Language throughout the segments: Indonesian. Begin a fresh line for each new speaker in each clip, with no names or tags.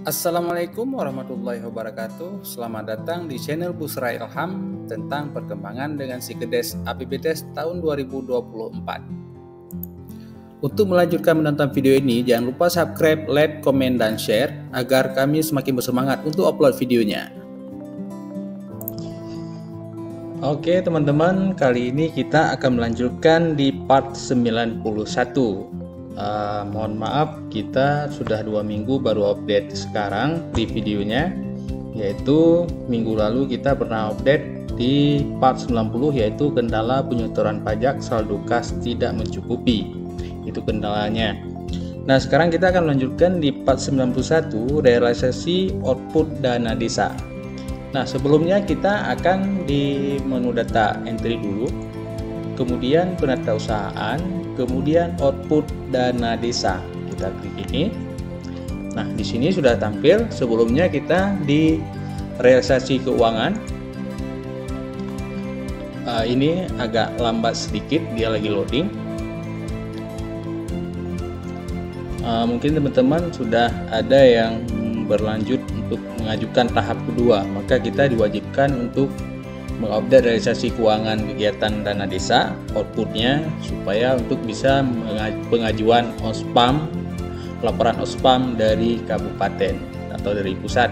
Assalamualaikum warahmatullahi wabarakatuh. Selamat datang di channel Busra Ilham tentang perkembangan dengan Psikodes APBTes tahun 2024. Untuk melanjutkan menonton video ini, jangan lupa subscribe, like, komen, dan share agar kami semakin bersemangat untuk upload videonya. Oke teman-teman, kali ini kita akan melanjutkan di part 91. Mohon maaf, kita sudah 2 minggu baru update sekarang di videonya, yaitu minggu lalu kita pernah update di part 90, yaitu kendala penyetoran pajak saldo kas tidak mencukupi. Itu kendalanya. Nah, sekarang kita akan melanjutkan di part 91, realisasi output dana desa. Nah, sebelumnya kita akan di menu data entry dulu, kemudian penatausahaan, kemudian output dana desa. Kita klik ini. Nah, di sini sudah tampil. Sebelumnya kita di realisasi keuangan. Ini agak lambat sedikit, dia lagi loading. Mungkin teman-teman sudah ada yang berlanjut untuk mengajukan tahap kedua, maka kita diwajibkan untuk mengupdate realisasi keuangan kegiatan dana desa outputnya, supaya untuk bisa pengajuan OSPAM, laporan OSPAM dari kabupaten atau dari pusat.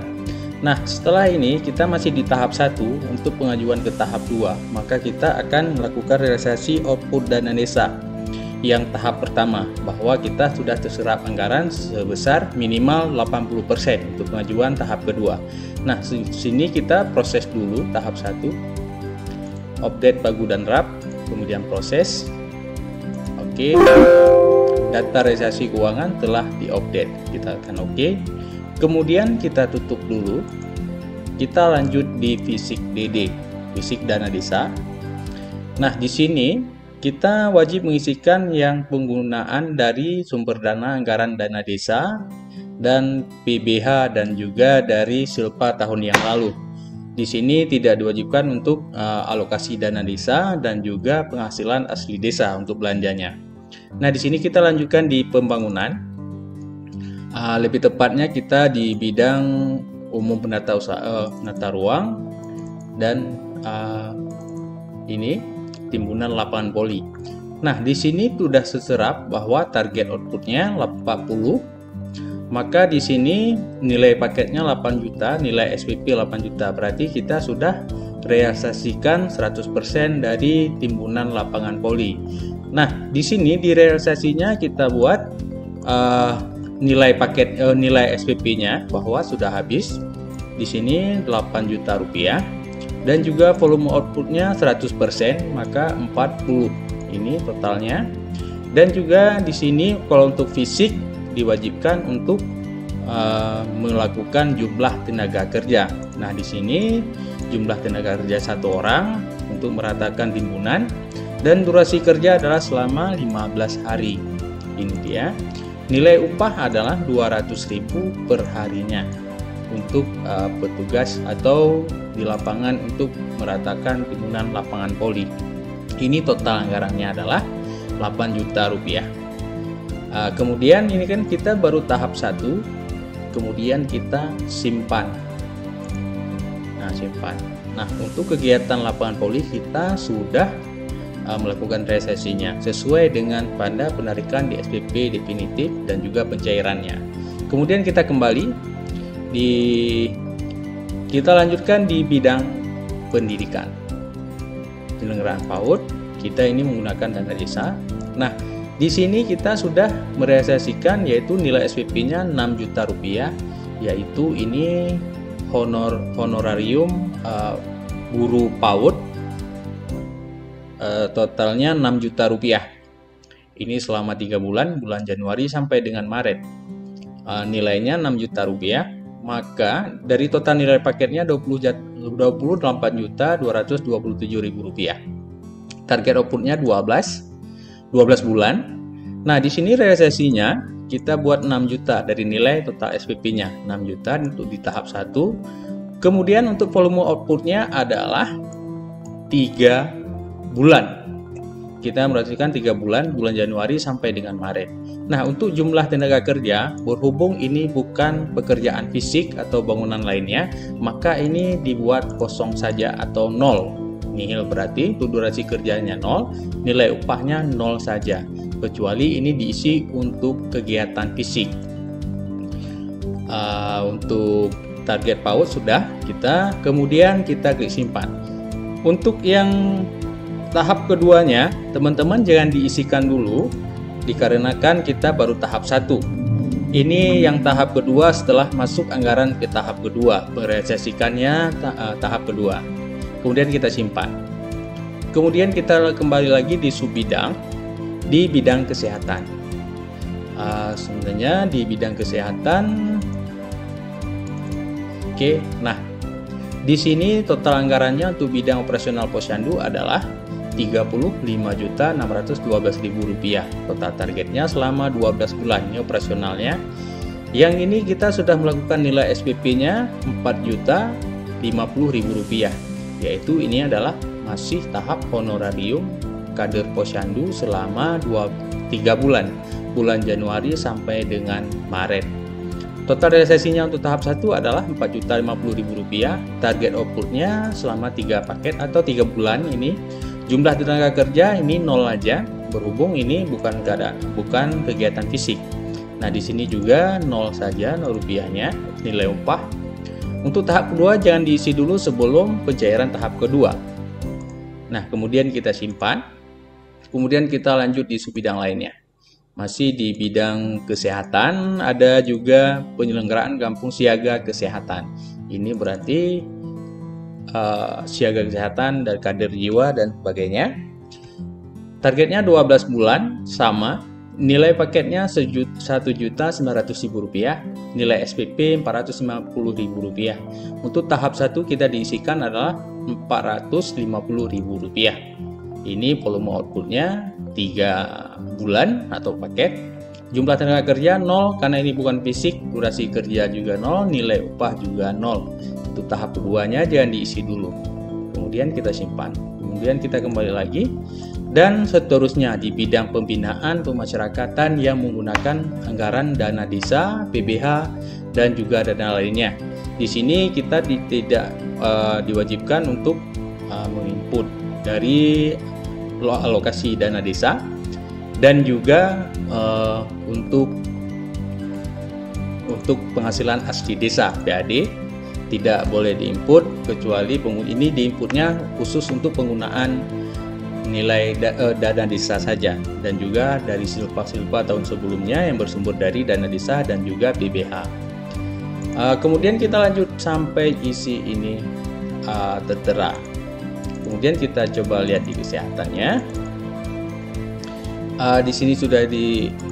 Nah, setelah ini kita masih di tahap 1. Untuk pengajuan ke tahap 2, maka kita akan melakukan realisasi output dana desa yang tahap pertama, bahwa kita sudah terserap anggaran sebesar minimal 80% untuk pengajuan tahap kedua. Nah, sini kita proses dulu tahap 1, update pagu dan RAP, kemudian proses. Oke, data realisasi keuangan telah diupdate, kita akan oke. Kemudian kita tutup dulu, kita lanjut di fisik DD, fisik dana desa. Nah, di sini kita wajib mengisikan yang penggunaan dari sumber dana anggaran dana desa dan PBH dan juga dari silpa tahun yang lalu. Di sini tidak diwajibkan untuk alokasi dana desa dan juga penghasilan asli desa untuk belanjanya. Nah, di sini kita lanjutkan di pembangunan. Lebih tepatnya kita di bidang umum penata usaha, penata ruang, dan ini timbunan lapangan poli. Nah, di sini sudah terserap bahwa target outputnya 40. Maka di sini nilai paketnya 8 juta, nilai SPP 8 juta. Berarti kita sudah realisasikan 100% dari timbunan lapangan poli. Nah, di sini di realisasinya kita buat nilai paket nilai SPP-nya bahwa sudah habis. Di sini 8 juta rupiah. Dan juga volume outputnya 100%, maka 40 ini totalnya. Dan juga di sini kalau untuk fisik diwajibkan untuk melakukan jumlah tenaga kerja. Nah, di sini jumlah tenaga kerja 1 orang untuk meratakan timbunan, dan durasi kerja adalah selama 15 hari. Ini dia. Nilai upah adalah 200.000 per harinya untuk petugas atau di lapangan untuk meratakan timbunan lapangan poli. Ini total anggarannya adalah 8 juta rupiah. Kemudian ini kan kita baru tahap 1, kemudian kita simpan. Nah, simpan. Nah, untuk kegiatan lapangan poli kita sudah melakukan realisasinya sesuai dengan pada penarikan di SPP definitif dan juga pencairannya. Kemudian kita kembali kita lanjutkan di bidang pendidikan, penyelenggaraan PAUD. Kita ini menggunakan dana desa. Nah, di sini kita sudah merealisasikan yaitu nilai SPP-nya 6 juta rupiah, yaitu ini honorarium guru PAUD, totalnya 6 juta rupiah. Ini selama 3 bulan, bulan Januari sampai dengan Maret. Nilainya 6 juta rupiah. Maka dari total nilai paketnya 28.227.000 rupiah. Target outputnya 12 bulan. Nah, di sini realisasinya kita buat 6 juta dari nilai total SPP-nya 6 juta untuk di tahap 1. Kemudian untuk volume outputnya adalah 3 bulan. kita merhatikan 3 bulan Januari sampai dengan Maret. Nah, untuk jumlah tenaga kerja, berhubung ini bukan pekerjaan fisik atau bangunan lainnya, maka ini dibuat kosong saja atau 0. Nihil berarti untuk durasi kerjanya 0, nilai upahnya 0 saja, kecuali ini diisi untuk kegiatan fisik. Untuk target PAUD sudah kemudian kita klik simpan. Untuk yang tahap keduanya, teman-teman jangan diisikan dulu, dikarenakan kita baru tahap 1. Ini yang tahap kedua setelah masuk anggaran ke tahap kedua, merealisasikannya tahap kedua. Kemudian kita simpan. Kemudian kita kembali lagi di subbidang, di bidang kesehatan. Sebenarnya di bidang kesehatan, oke. Nah, di sini total anggarannya untuk bidang operasional Posyandu adalah Rp35.612.000. Total targetnya selama 12 bulan ini operasionalnya. Yang ini kita sudah melakukan nilai SPP-nya Rp4.050.000, yaitu ini adalah masih tahap honorarium kader Posyandu selama 3 bulan Januari sampai dengan Maret. Total realisasinya untuk tahap 1 adalah Rp4.050.000. Target outputnya selama 3 paket atau 3 bulan ini. Jumlah tenaga kerja ini 0 aja, berhubung ini bukan kegiatan fisik. Nah, di sini juga 0 saja, 0 rupiahnya nilai upah. Untuk tahap kedua jangan diisi dulu sebelum pencairan tahap kedua. Nah, kemudian kita simpan. Kemudian kita lanjut di subbidang lainnya. Masih di bidang kesehatan, ada juga penyelenggaraan kampung siaga kesehatan. Ini berarti siaga kesehatan dan kader jiwa dan sebagainya. Targetnya 12 bulan, sama. Nilai paketnya Rp1.900.000, nilai SPP Rp450.000. Untuk tahap 1 kita diisikan adalah Rp450.000. Ini volume outputnya 3 bulan atau paket. Jumlah tenaga kerja 0 karena ini bukan fisik, durasi kerja juga 0, nilai upah juga 0. Untuk tahap keduanya jangan diisi dulu. Kemudian kita simpan. Kemudian kita kembali lagi. Dan seterusnya di bidang pembinaan pemasyarakatan yang menggunakan anggaran dana desa, PBH, dan juga dana lainnya. Di sini kita tidak diwajibkan untuk menginput dari alokasi dana desa, dan juga untuk penghasilan asli desa PAD tidak boleh diinput, kecuali ini diinputnya khusus untuk penggunaan nilai dana desa saja, dan juga dari silpa tahun sebelumnya yang bersumber dari dana desa dan juga PBH. Kemudian kita lanjut sampai isi ini tertera. Kemudian kita coba lihat di kesehatannya. Di sini sudah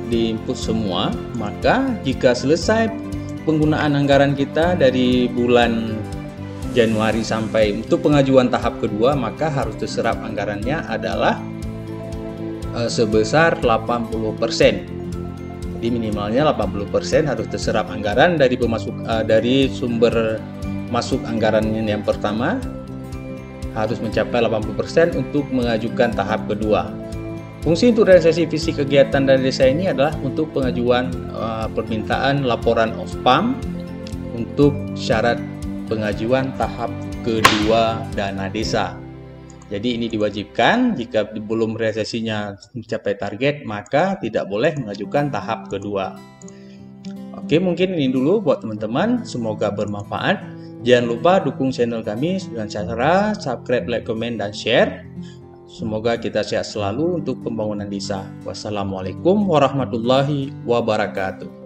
diinput semua. Maka jika selesai penggunaan anggaran kita dari bulan Januari sampai untuk pengajuan tahap kedua, maka harus terserap anggarannya adalah sebesar 80%. Jadi minimalnya 80% harus terserap anggaran dari dari sumber masuk anggaran yang pertama, harus mencapai 80% untuk mengajukan tahap kedua. Fungsi untuk realisasi visi kegiatan dana desa ini adalah untuk pengajuan permintaan laporan OSPAM untuk syarat pengajuan tahap kedua dana desa. Jadi ini diwajibkan, jika belum realisasinya mencapai target maka tidak boleh mengajukan tahap kedua. Oke, mungkin ini dulu buat teman-teman, semoga bermanfaat. Jangan lupa dukung channel kami dengan cara subscribe, like, komen, dan share. Semoga kita sehat selalu untuk pembangunan desa. Wassalamualaikum warahmatullahi wabarakatuh.